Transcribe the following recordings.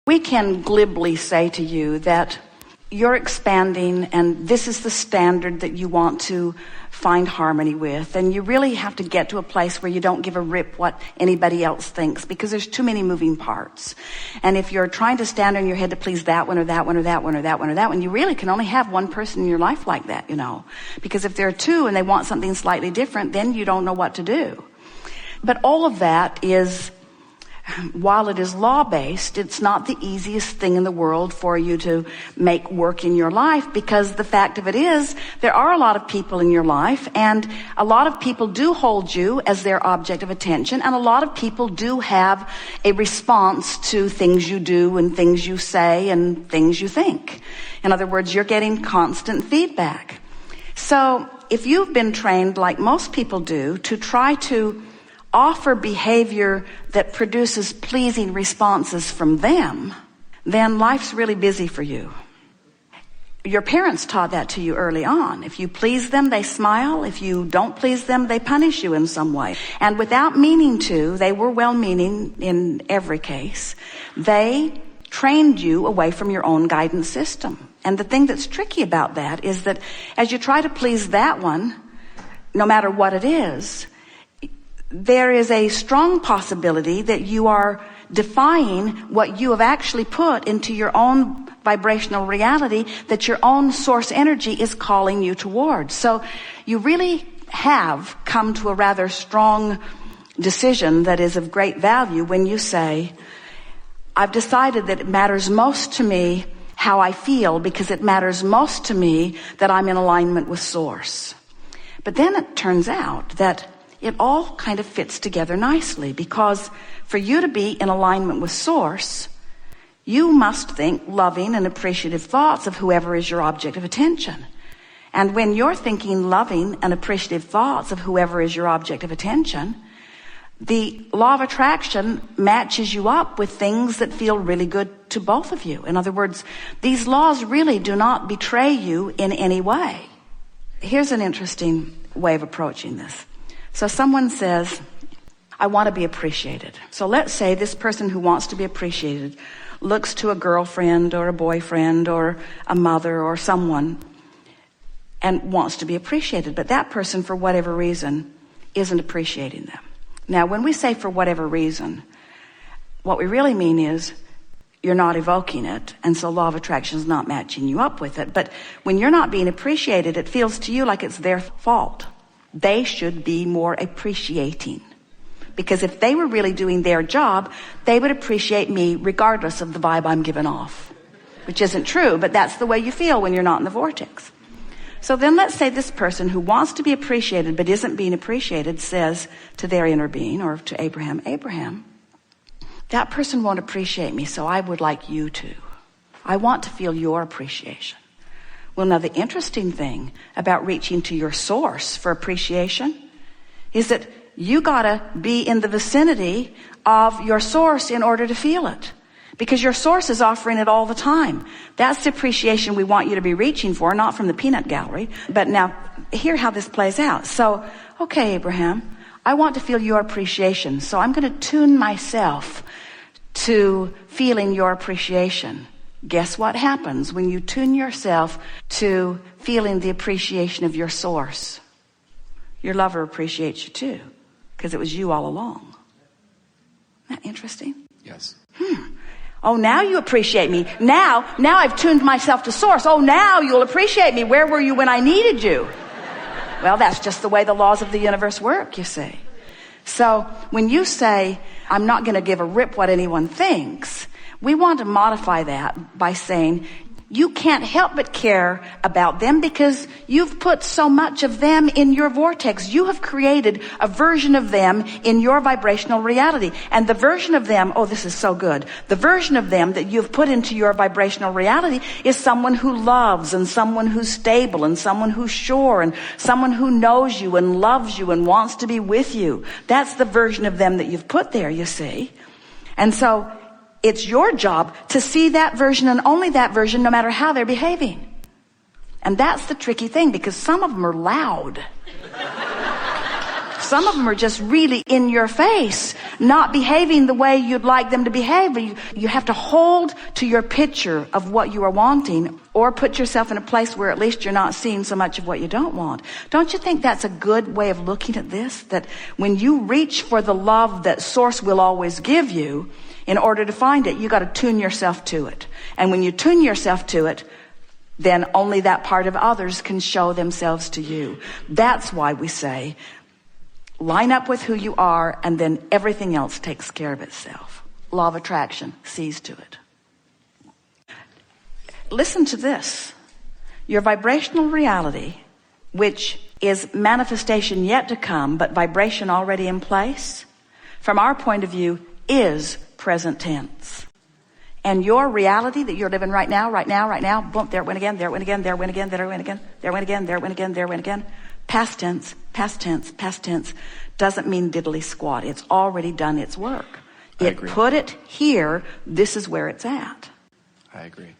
We can glibly say to you that you're expanding and this is the standard that you want to find harmony with, and you really have to get to a place where you don't give a rip what anybody else thinks, because there's too many moving parts. And if you're trying to stand on your head to please that one or that one or that one or that one or that one, you really can only have one person in your life like that, because if there are two and they want something slightly different, then you don't know what to do. But all of that is, while it is law-based, it's not the easiest thing in the world for you to make work in your life, because the fact of it is, there are a lot of people in your life, and a lot of people do hold you as their object of attention, and a lot of people do have a response to things you do and things you say and things you think. In other words, you're getting constant feedback. So if you've been trained, like most people do, to try to offer behavior that produces pleasing responses from them, then life's really busy for you. Your parents taught that to you early on. If you please them, they smile. If you don't please them, they punish you in some way. And without meaning to, they were well-meaning in every case, they trained you away from your own guidance system. And the thing that's tricky about that is that as you try to please that one, no matter what it is, there is a strong possibility that you are defying what you have actually put into your own vibrational reality, that your own source energy is calling you towards. So you really have come to a rather strong decision that is of great value when you say, I've decided that it matters most to me how I feel, because it matters most to me that I'm in alignment with Source. But then it turns out that it all kind of fits together nicely, because for you to be in alignment with Source, you must think loving and appreciative thoughts of whoever is your object of attention. And when you're thinking loving and appreciative thoughts of whoever is your object of attention, the law of attraction matches you up with things that feel really good to both of you. In other words, these laws really do not betray you in any way. Here's an interesting way of approaching this. So someone says, I want to be appreciated. So let's say this person who wants to be appreciated looks to a girlfriend or a boyfriend or a mother or someone and wants to be appreciated. But that person, for whatever reason, isn't appreciating them. Now, when we say for whatever reason, what we really mean is you're not evoking it, and so law of attraction is not matching you up with it. But when you're not being appreciated, it feels to you like it's their fault. They should be more appreciating. Because if they were really doing their job, they would appreciate me regardless of the vibe I'm giving off. Which isn't true, but that's the way you feel when you're not in the vortex. So then let's say this person who wants to be appreciated but isn't being appreciated says to their inner being, or to Abraham, Abraham, that person won't appreciate me, so I would like you to. I want to feel your appreciation. Well, now the interesting thing about reaching to your source for appreciation is that you gotta be in the vicinity of your source in order to feel it. Because your source is offering it all the time. That's the appreciation we want you to be reaching for, not from the peanut gallery. But now, hear how this plays out. So, okay, Abraham, I want to feel your appreciation. So I'm going to tune myself to feeling your appreciation. Guess what happens when you tune yourself to feeling the appreciation of your source? Your lover appreciates you too, because it was you all along. Isn't that interesting? Yes. Oh, now you appreciate me. Now I've tuned myself to Source. Oh, now you'll appreciate me. Where were you when I needed you? Well, that's just the way the laws of the universe work, you see. So when you say, I'm not going to give a rip what anyone thinks, we want to modify that by saying, you can't help but care about them because you've put so much of them in your vortex. You have created a version of them in your vibrational reality. And the version of them, oh, this is so good. The version of them that you've put into your vibrational reality is someone who loves, and someone who's stable, and someone who's sure, and someone who knows you and loves you and wants to be with you. That's the version of them that you've put there, you see. And so it's your job to see that version and only that version, no matter how they're behaving. And that's the tricky thing, because some of them are loud. Some of them are just really in your face, not behaving the way you'd like them to behave. You have to hold to your picture of what you are wanting, or put yourself in a place where at least you're not seeing so much of what you don't want. Don't you think that's a good way of looking at this? That when you reach for the love that Source will always give you, in order to find it, you got to tune yourself to it. And when you tune yourself to it, then only that part of others can show themselves to you. That's why we say, line up with who you are, and then everything else takes care of itself. Law of attraction sees to it. Listen to this. Your vibrational reality, which is manifestation yet to come, but vibration already in place, from our point of view, is present tense. And your reality that you're living right now, boom, there it went again, there it went again, there it went again, there it went again, there it went again, there it went again, there it went again. Past tense doesn't mean diddly squat. It's already done its work. It put it here. This is where it's at. I agree.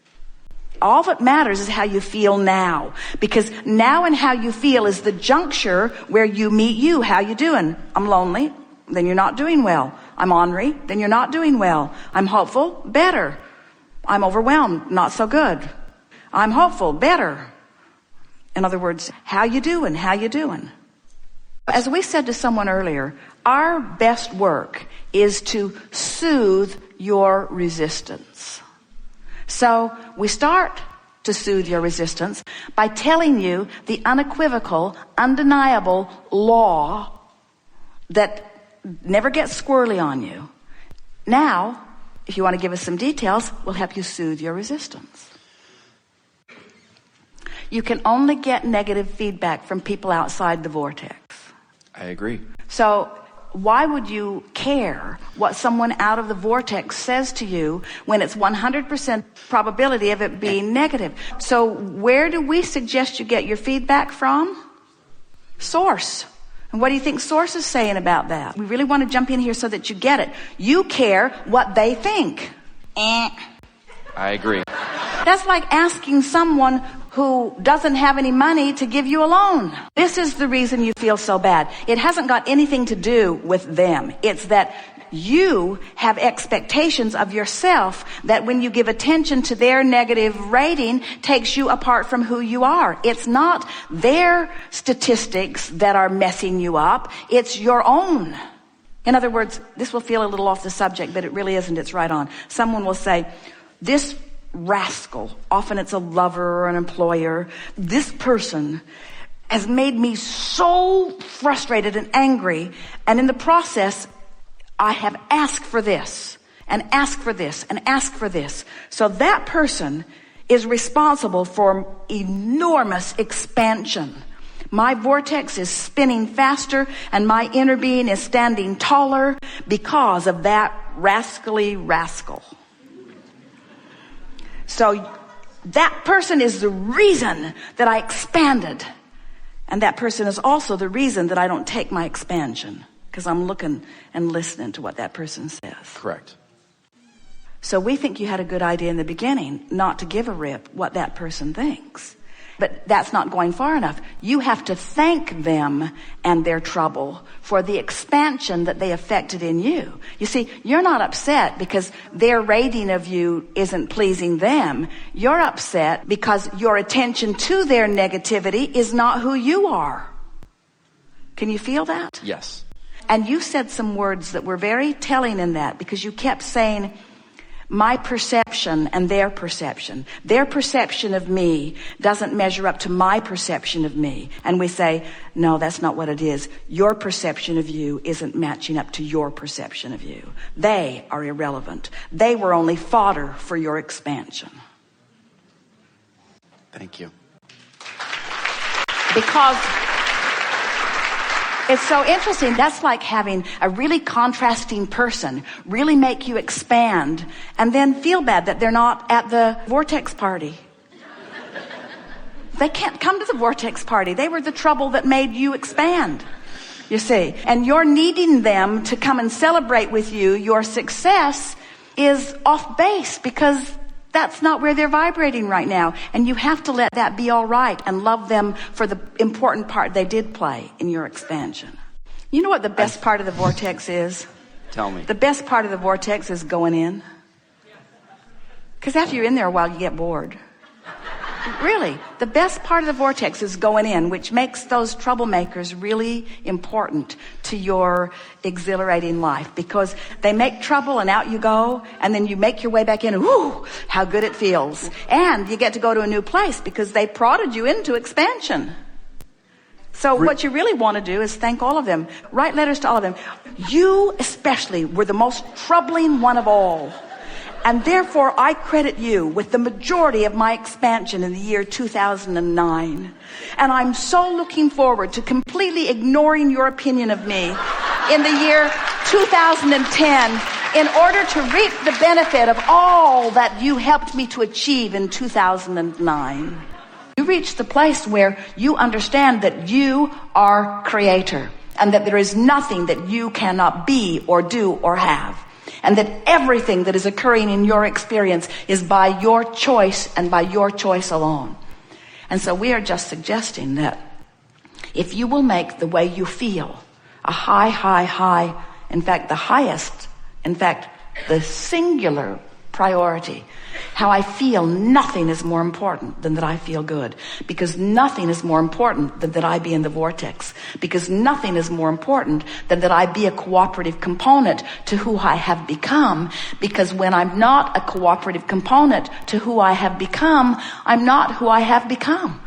All that matters is how you feel now. Because now and how you feel is the juncture where you meet you. How you doing? I'm lonely. Then you're not doing well. I'm ornery. Then you're not doing well. I'm hopeful. Better. I'm overwhelmed. Not so good. I'm hopeful. Better. In other words, how you doing? How you doing? As we said to someone earlier, our best work is to soothe your resistance. So we start to soothe your resistance by telling you the unequivocal, undeniable law that never gets squirrely on you. Now, if you want to give us some details, we'll help you soothe your resistance. You can only get negative feedback from people outside the vortex. I agree. So why would you care what someone out of the vortex says to you when it's 100% probability of it being negative? So where do we suggest you get your feedback from? Source. And what do you think Source is saying about that? We really want to jump in here so that you get it. You care what they think. I agree. That's like asking someone who doesn't have any money to give you a loan. This is the reason you feel so bad. It hasn't got anything to do with them. It's that you have expectations of yourself that when you give attention to their negative rating takes you apart from who you are. It's not their statistics that are messing you up. It's your own. In other words, this will feel a little off the subject, but it really isn't. It's right on. Someone will say, this rascal, often it's a lover or an employer, this person has made me so frustrated and angry, and in the process I have asked for this and asked for this and asked for this. So that person is responsible for enormous expansion. My vortex is spinning faster and my inner being is standing taller because of that rascally rascal. So that person is the reason that I expanded. And that person is also the reason that I don't take my expansion, because I'm looking and listening to what that person says. Correct. So we think you had a good idea in the beginning not to give a rip what that person thinks. But that's not going far enough. You have to thank them and their trouble for the expansion that they affected in you. You see, you're not upset because their rating of you isn't pleasing them. You're upset because your attention to their negativity is not who you are. Can you feel that? Yes. And you said some words that were very telling in that, because you kept saying, my perception and their perception. Their perception of me doesn't measure up to my perception of me. And we say, no, that's not what it is. Your perception of you isn't matching up to your perception of you. They are irrelevant. They were only fodder for your expansion. Thank you. Because it's so interesting. That's like having a really contrasting person really make you expand and then feel bad that they're not at the vortex party. They can't come to the vortex party. They were the trouble that made you expand, you see. And you're needing them to come and celebrate with you your success is off base, because that's not where they're vibrating right now. And you have to let that be all right and love them for the important part they did play in your expansion. You know what the best part of the vortex is? Tell me. The best part of the vortex is going in. Because after you're in there a while, you get bored. Really, the best part of the vortex is going in, which makes those troublemakers really important to your exhilarating life, because they make trouble and out you go, and then you make your way back in, and whoo, how good it feels. And you get to go to a new place because they prodded you into expansion. So what you really want to do is thank all of them. Write letters to all of them. You especially were the most troubling one of all. And therefore, I credit you with the majority of my expansion in the year 2009. And I'm so looking forward to completely ignoring your opinion of me in the year 2010 in order to reap the benefit of all that you helped me to achieve in 2009. You reach the place where you understand that you are creator and that there is nothing that you cannot be or do or have. And that everything that is occurring in your experience is by your choice and by your choice alone. And so we are just suggesting that if you will make the way you feel a high, high, high, in fact, the highest, in fact, the singular priority, how I feel, nothing is more important than that I feel good. Because nothing is more important than that I be in the vortex. Because nothing is more important than that I be a cooperative component to who I have become. Because when I'm not a cooperative component to who I have become, I'm not who I have become.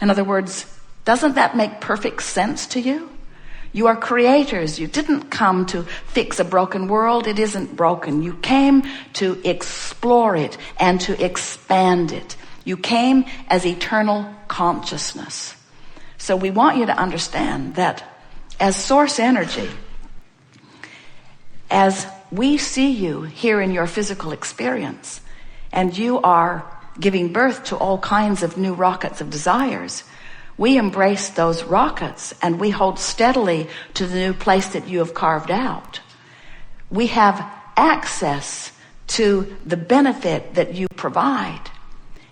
In other words, doesn't that make perfect sense to you? You are creators. You didn't come to fix a broken world. It isn't broken. You came to explore it and to expand it. You came as eternal consciousness. So we want you to understand that as source energy, as we see you here in your physical experience, and you are giving birth to all kinds of new rockets of desires, we embrace those rockets and we hold steadily to the new place that you have carved out. We have access to the benefit that you provide.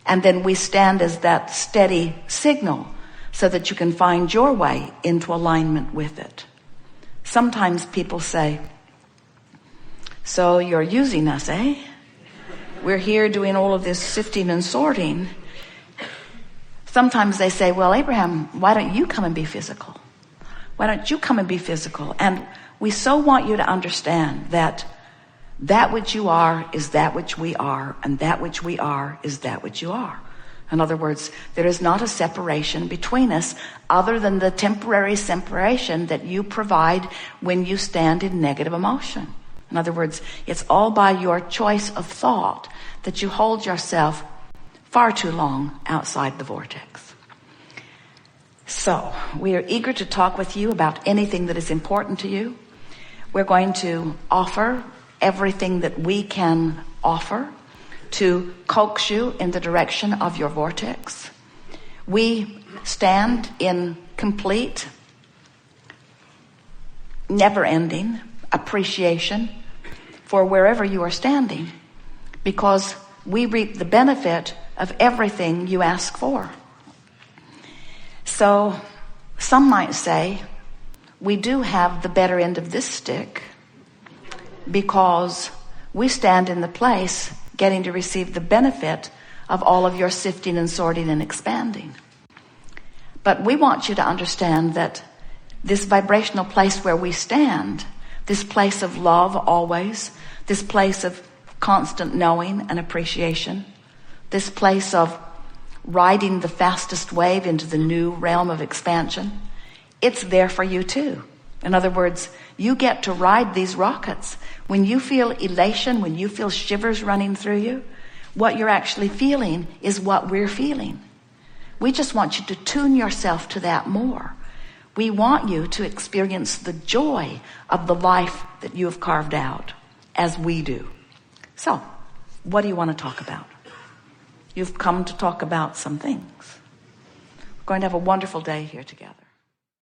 And then we stand as that steady signal so that you can find your way into alignment with it. Sometimes people say, so you're using us, eh? We're here doing all of this sifting and sorting. Sometimes they say, well, Abraham, why don't you come and be physical? Why don't you come and be physical? And we so want you to understand that that which you are is that which we are, and that which we are is that which you are. In other words, there is not a separation between us other than the temporary separation that you provide when you stand in negative emotion. In other words, it's all by your choice of thought that you hold yourself far too long outside the vortex. So, we are eager to talk with you about anything that is important to you. We're going to offer everything that we can offer to coax you in the direction of your vortex. We stand in complete, never-ending appreciation for wherever you are standing, because we reap the benefit of everything you ask for. So some might say we do have the better end of this stick because we stand in the place getting to receive the benefit of all of your sifting and sorting and expanding. But we want you to understand that this vibrational place where we stand, this place of love always, this place of constant knowing and appreciation, this place of riding the fastest wave into the new realm of expansion, it's there for you too. In other words, you get to ride these rockets. When you feel elation, when you feel shivers running through you, what you're actually feeling is what we're feeling. We just want you to tune yourself to that more. We want you to experience the joy of the life that you have carved out, as we do. So, what do you want to talk about? You've come to talk about some things. We're going to have a wonderful day here together.